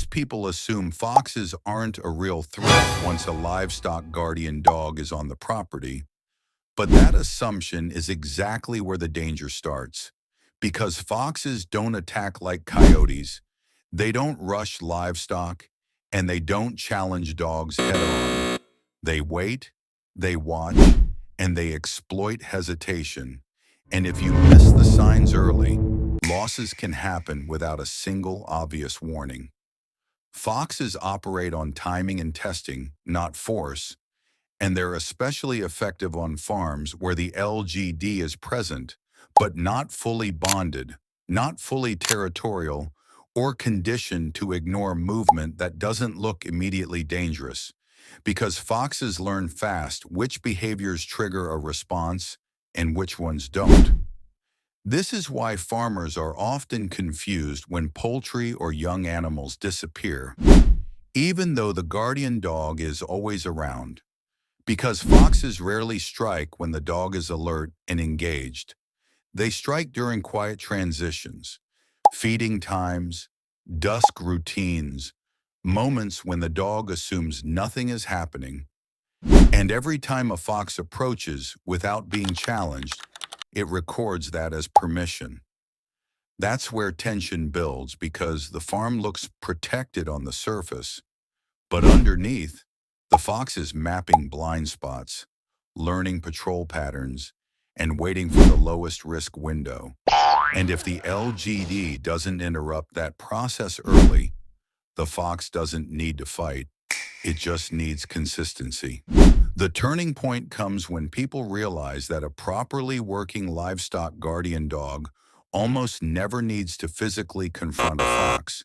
Most people assume foxes aren't a real threat once a livestock guardian dog is on the property, but that assumption is exactly where the danger starts. Because foxes don't attack like coyotes, they don't rush livestock, and they don't challenge dogs head-on. They wait, they watch, and they exploit hesitation. And if you miss the signs early, losses can happen without a single obvious warning. Foxes operate on timing and testing, not force, and they're especially effective on farms where the LGD is present, but not fully bonded, not fully territorial, or conditioned to ignore movement that doesn't look immediately dangerous. Because foxes learn fast which behaviors trigger a response and which ones don't. This is why farmers are often confused when poultry or young animals disappear, even though the guardian dog is always around. Because foxes rarely strike when the dog is alert and engaged. They strike during quiet transitions, feeding times, dusk routines, moments when the dog assumes nothing is happening. And every time a fox approaches without being challenged, it records that as permission. That's where tension builds because the farm looks protected on the surface, but underneath, the fox is mapping blind spots, learning patrol patterns, and waiting for the lowest risk window. And if the LGD doesn't interrupt that process early, the fox doesn't need to fight. It just needs consistency. The turning point comes when people realize that a properly working livestock guardian dog almost never needs to physically confront a fox,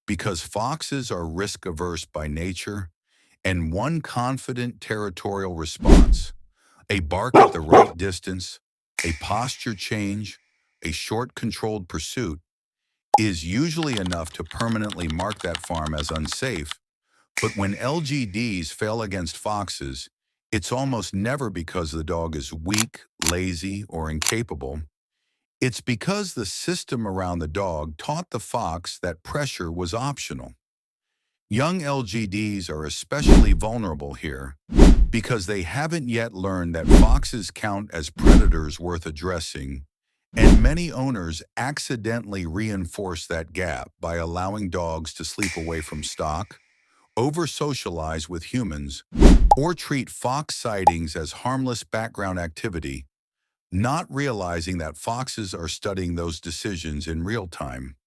because foxes are risk-averse by nature, and one confident territorial response, a bark at the right distance, a posture change, a short controlled pursuit, is usually enough to permanently mark that farm as unsafe. But when LGDs fail against foxes, it's almost never because the dog is weak, lazy, or incapable. It's because the system around the dog taught the fox that pressure was optional. Young LGDs are especially vulnerable here because they haven't yet learned that foxes count as predators worth addressing, and many owners accidentally reinforce that gap by allowing dogs to sleep away from stock, over-socialize with humans, or treat fox sightings as harmless background activity, not realizing that foxes are studying those decisions in real time.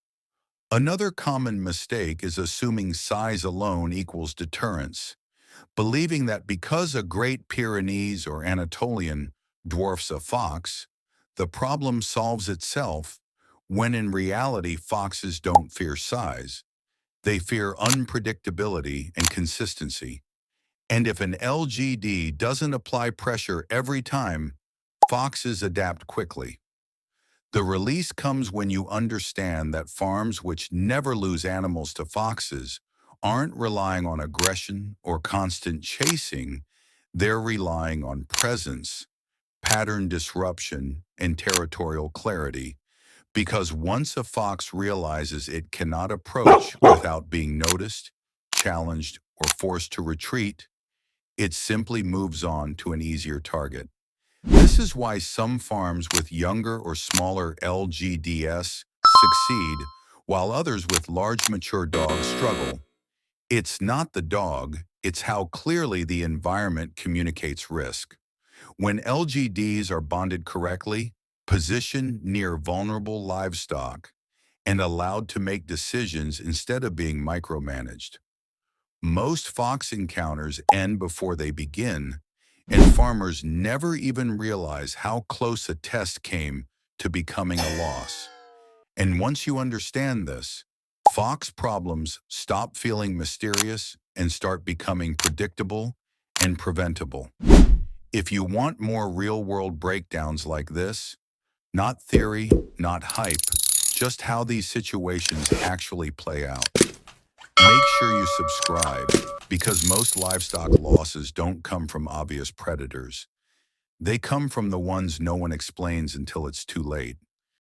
Another common mistake is assuming size alone equals deterrence, believing that because a Great Pyrenees or Anatolian dwarfs a fox, the problem solves itself, when in reality foxes don't fear size. They fear unpredictability and consistency. And if an LGD doesn't apply pressure every time, foxes adapt quickly. The release comes when you understand that farms which never lose animals to foxes aren't relying on aggression or constant chasing, they're relying on presence, pattern disruption, and territorial clarity. Because once a fox realizes it cannot approach without being noticed, challenged, or forced to retreat, it simply moves on to an easier target. This is why some farms with younger or smaller LGDs succeed, while others with large mature dogs struggle. It's not the dog, it's how clearly the environment communicates risk. When LGDs are bonded correctly, positioned near vulnerable livestock, and allowed to make decisions instead of being micromanaged, most fox encounters end before they begin, and farmers never even realize how close a test came to becoming a loss. And once you understand this, fox problems stop feeling mysterious and start becoming predictable and preventable. If you want more real-world breakdowns like this, not theory, not hype, just how these situations actually play out, make sure you subscribe, because most livestock losses don't come from obvious predators. They come from the ones no one explains until it's too late.